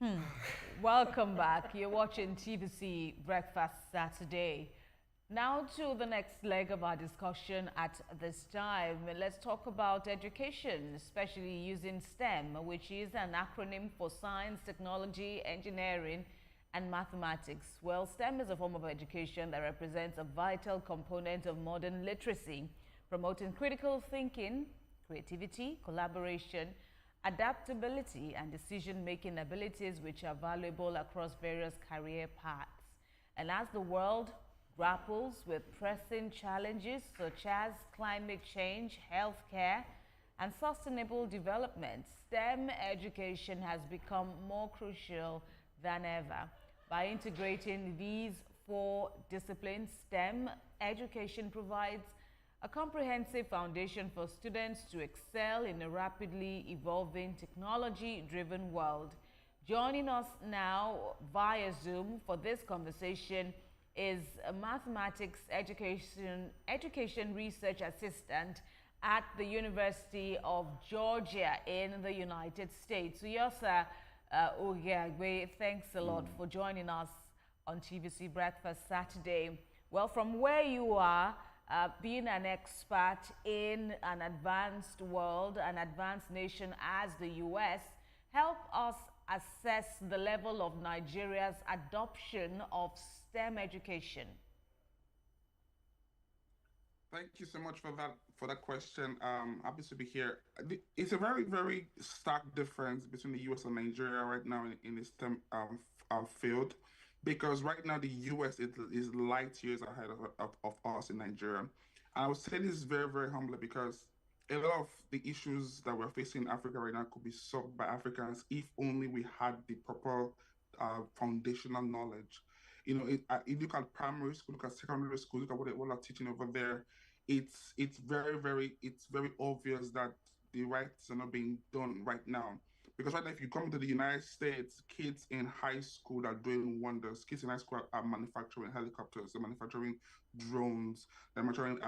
Hmm. Welcome back. You're watching TVC Breakfast Saturday. Now to the next leg of our discussion at this time. Let's talk about education, especially using STEM, which is an acronym for science, technology, engineering, and mathematics. Well, STEM is a form of education that represents a vital component of modern literacy, promoting critical thinking, creativity, collaboration, adaptability, and decision-making abilities which are valuable across various career paths. And as the world grapples with pressing challenges such as climate change, healthcare, and sustainable development, STEM education has become more crucial than ever. By integrating these four disciplines, STEM education provides a comprehensive foundation for students to excel in a rapidly evolving technology-driven world. Joining us now via Zoom for this conversation is a mathematics education research assistant at the University of Georgia in the United States. Uyosa Ogiagwe, thanks a lot for joining us on TVC Breakfast Saturday. Well, from where you are, being an expert in an advanced world, an advanced nation as the US, help us assess the level of Nigeria's adoption of STEM education. Thank you so much for that question. Happy to be here. It's a very stark difference between the US and Nigeria right now in the STEM field, because right now the US is light years ahead of us in Nigeria. And I would say this very humbly because a lot of the issues that we're facing in Africa right now could be solved by Africans if only we had the proper foundational knowledge. You look at primary school, look at secondary school, look at what they're teaching over there. It's very obvious that the rights are not being done right now. Because right now, if you come to the United States, kids in high school are doing wonders. Kids in high school are manufacturing helicopters, they're manufacturing drones, they're manufacturing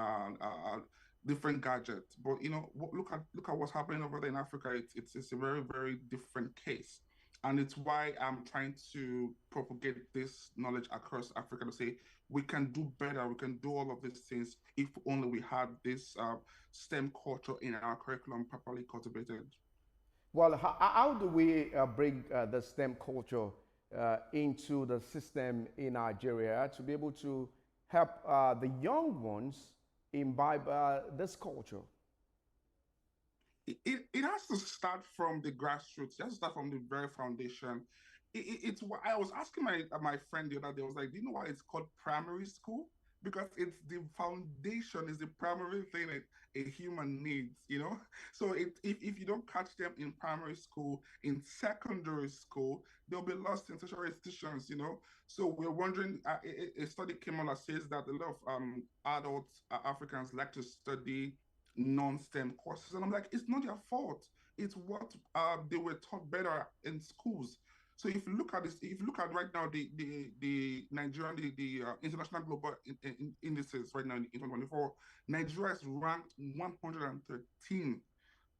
different gadgets. But look at what's happening over there in Africa. It's a very different case. And it's why I'm trying to propagate this knowledge across Africa to say we can do better, we can do all of these things if only we had this STEM culture in our curriculum properly cultivated. Well, how do we bring the STEM culture into the system in Nigeria to be able to help the young ones imbibe this culture? It has to start from the grassroots. It has to start from the very foundation. It's what I was asking my friend the other day. I was like, do you know why it's called primary school? Because it's the foundation, is the primary thing that a human needs, you know? So if you don't catch them in primary school, in secondary school, they'll be lost in tertiary institutions, you know? So we're wondering, a study came on that says that a lot of adults, Africans like to study non-STEM courses. And I'm like, it's not their fault. It's what they were taught better in schools. So if you look at this, if you look at right now the Nigerian the international global indices right now in 2024, Nigeria is ranked 113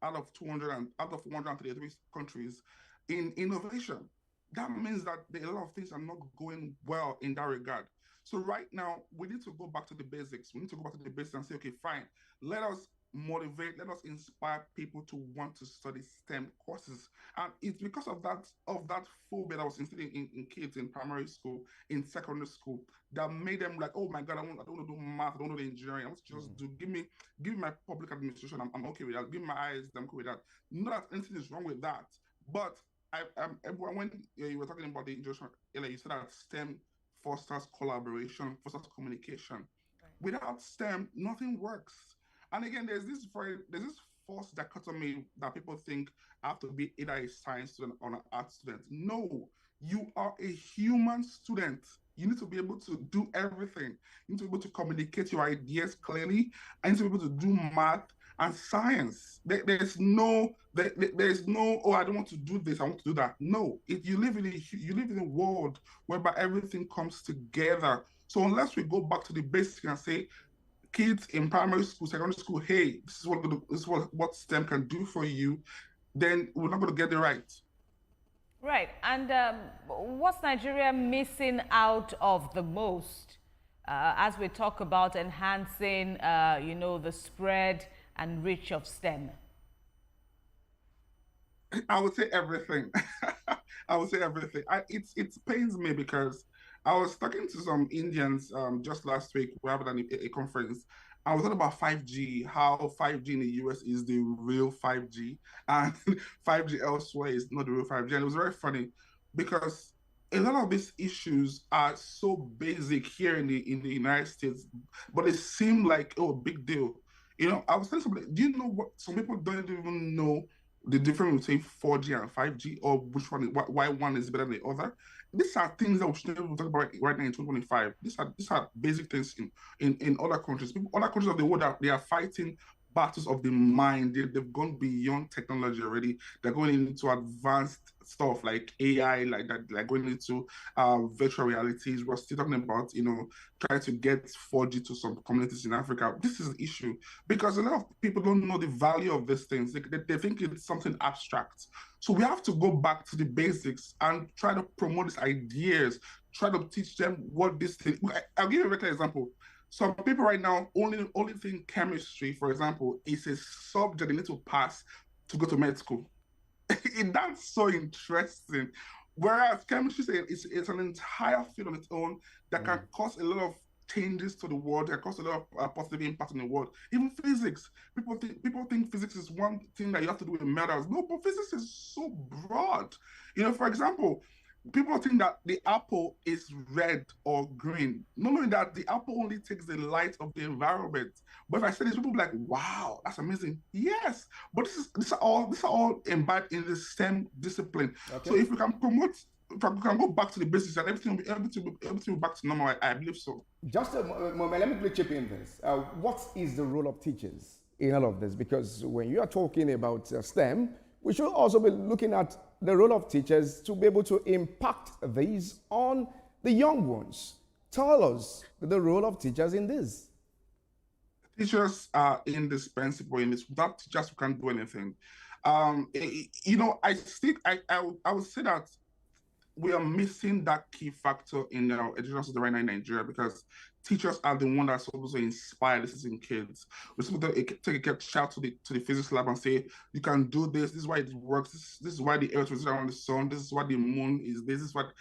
out of 200 and out of 133 countries in innovation. That means that a lot of things are not going well in that regard. So right now, we need to go back to the basics. We need to go back to the basics and say, okay, fine, let us motivate, let us inspire people to want to study STEM courses. And it's because of that phobia that was instilled in kids in primary school, in secondary school, that made them like, oh my God, I don't want to do math, I don't want to do engineering. I want to just give me my public administration. I'm okay with that. Give me my eyes, I'm cool with that. Not that anything is wrong with that. But when you were talking about the introduction earlier, you said that STEM fosters collaboration, fosters communication. Right. Without STEM, nothing works. And again, there's this false dichotomy that people think I have to be either a science student or an art student. No, you are a human student. You need to be able to do everything. You need to be able to communicate your ideas clearly. I need to be able to do math and science. There's no, oh, I don't want to do this, I want to do that. No, you live in a world whereby everything comes together. So unless we go back to the basics and say, kids in primary school, secondary school, hey, this is what STEM can do for you, then we're not going to get it right. Right. And what's Nigeria missing out of the most as we talk about enhancing, the spread and reach of STEM? I would say everything. I would say everything. It pains me because I was talking to some Indians just last week. We have a conference. I was talking about 5G, how 5G in the US is the real 5G, and 5G elsewhere is not the real 5G. And it was very funny because a lot of these issues are so basic here in the United States, but it seemed like, oh, big deal. I was telling somebody, do you know what some people don't even know the difference between 4G and 5G, or which one, why one is better than the other? These are things that we should talk about right now in 2025. These are basic things in other countries. Other countries of the world, they are fighting battles of the mind. They've gone beyond technology already. They're going into advanced stuff like AI, like that, like going into virtual realities. We're still talking about, trying to get 4G to some communities in Africa. This is an issue because a lot of people don't know the value of these things. They think it's something abstract. So we have to go back to the basics and try to promote these ideas, try to teach them what this thing. I'll give you a better example. Some people right now only think chemistry, for example, is a subject they need to pass to go to med school. That's so interesting. Whereas chemistry is an entire field on its own that can cause a lot of changes to the world, that cause a lot of positive impact on the world. Even physics. People think physics is one thing that you have to do with metals. No, but physics is so broad. For example, people think that the apple is red or green. Not only that, the apple only takes the light of the environment. But if I say this, people will be like, wow, that's amazing. Yes, but these are all imbibed in the same discipline. Okay. So if we can go back to the basics and everything will be back to normal, I believe so. Just a moment, let me quickly chip in this. What is the role of teachers in all of this? Because when you are talking about STEM, we should also be looking at the role of teachers to be able to impact these on the young ones. Tell us the role of teachers in this. Teachers are indispensable in this. Without teachers, we can't do anything. I would say that we are missing that key factor in our education system right now in Nigeria, because teachers are the one that's supposed to inspire this in kids. We're supposed to take a child to the physics lab and say, you can do this. This is why it works. This is why the earth is around the sun. This is why the moon is this. This is what.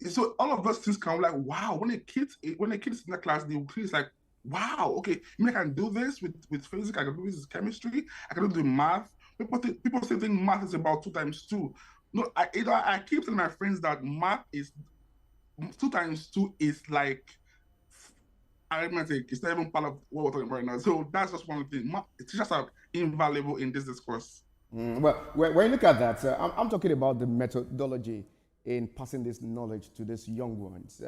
So all of those things come like, wow. When a kid is in the class, the kid is like, wow. Okay, I can do this with physics. I can do this with chemistry. I can do the math. People still think math is about 2 times 2. No, I keep telling my friends that math is 2 times 2 is like arithmetic. It's not even part of what we're talking about right now. So that's just one thing. Teachers are invaluable in this discourse. Well, when you look at that, I'm talking about the methodology in passing this knowledge to these young ones.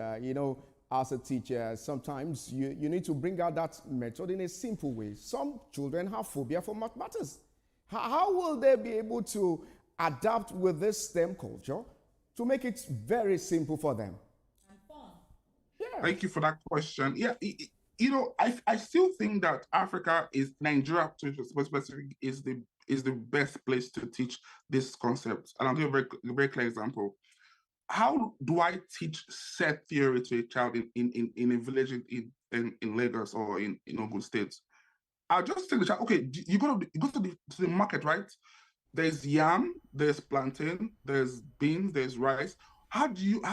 As a teacher, sometimes you need to bring out that method in a simple way. Some children have phobia for mathematics. How will they be able to adapt with this STEM culture to make it very simple for them? And fun. Yeah. Thank you for that question. Yeah, I still think that Nigeria to be specific, is the best place to teach this concept. And I'll give a very clear example. How do I teach set theory to a child in a village in Lagos or in Ogun State? I'll just take the child. Okay, you go to the market, right? There's yam, there's plantain, there's beans, there's rice.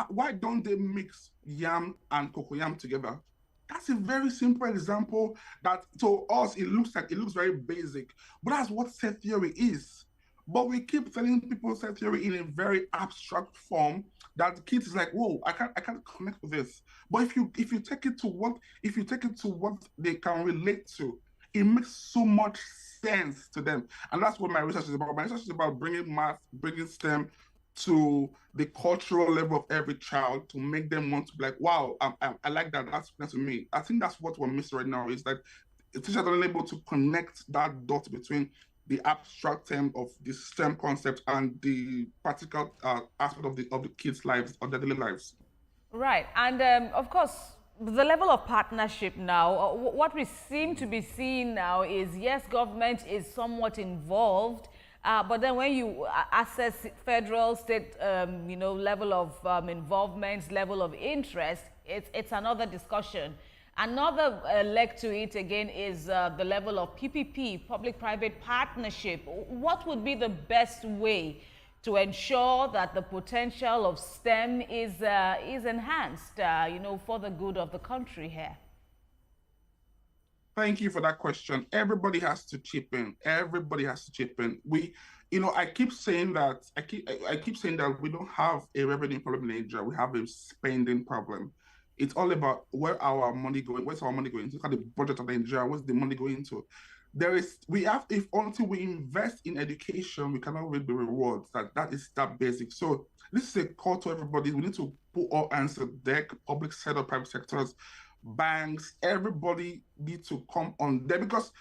Why don't they mix yam and cocoyam together? That's a very simple example that to us, it looks very basic, but that's what set theory is. But we keep telling people set theory in a very abstract form that the kids is like, whoa, I can't connect with this. But if you take it to what they can relate to, it makes so much sense to them. And that's what my research is about. My research is about bringing math, bringing STEM to the cultural level of every child to make them want to be like, wow, I like that. That's to me. I think that's what we're missing right now, is that teachers are unable to connect that dot between the abstract term of the STEM concept and the practical aspect of the kids' lives, of their daily lives. Right. And of course, the level of partnership now, what we seem to be seeing now is, yes, government is somewhat involved, But then when you assess federal, state, level of involvement, level of interest, it's another discussion. Another leg to it again is the level of PPP, public-private partnership. What would be the best way to ensure that the potential of STEM is enhanced, for the good of the country here? Thank you for that question. Everybody has to chip in. Everybody has to chip in. I keep saying that we don't have a revenue problem in Nigeria. We have a spending problem. It's all about where our money going. Where's our money going to? Look at the budget of Nigeria. Where's the money going to? If until we invest in education, we cannot reap the rewards. That is that basic. So this is a call to everybody. We need to put all hands on deck, public sector, private sectors, banks, everybody needs to come on there, because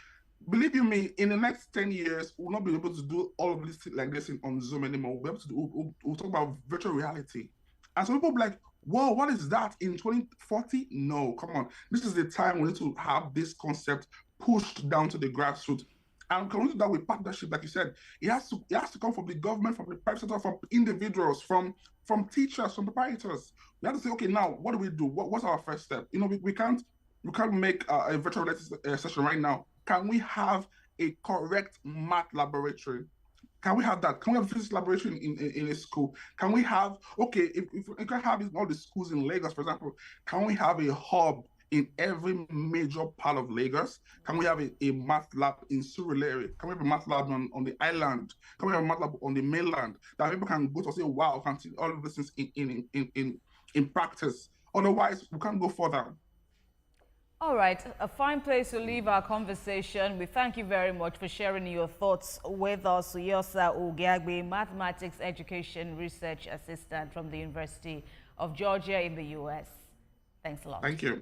believe you me, in the next 10 years, we'll not be able to do all of this like this on Zoom anymore. We'll be able to we'll talk about virtual reality. And some people will be like, whoa, what is that in 2040? No, come on. This is the time we need to have this concept pushed down to the grassroots. And can we do that with partnership, like you said? It has to come from the government, from the private sector, from individuals, from teachers, from proprietors. We have to say, okay, now what do we do? What's our first step? We can't make a virtual reality session right now. Can we have a correct math laboratory? Can we have that? Can we have a physics laboratory in a school? Can we have, okay, if we can have it in all the schools in Lagos, for example, can we have a hub in every major part of Lagos? Can we have a math lab in Surulere? Can we have a math lab on the island? Can we have a math lab on the mainland that people can go to say, wow, can see all of these things in practice? Otherwise, we can't go further. All right, a fine place to leave our conversation. We thank you very much for sharing your thoughts with us. Yosa Ugiagbe, Mathematics Education Research Assistant from the University of Georgia in the U.S. Thanks a lot. Thank you.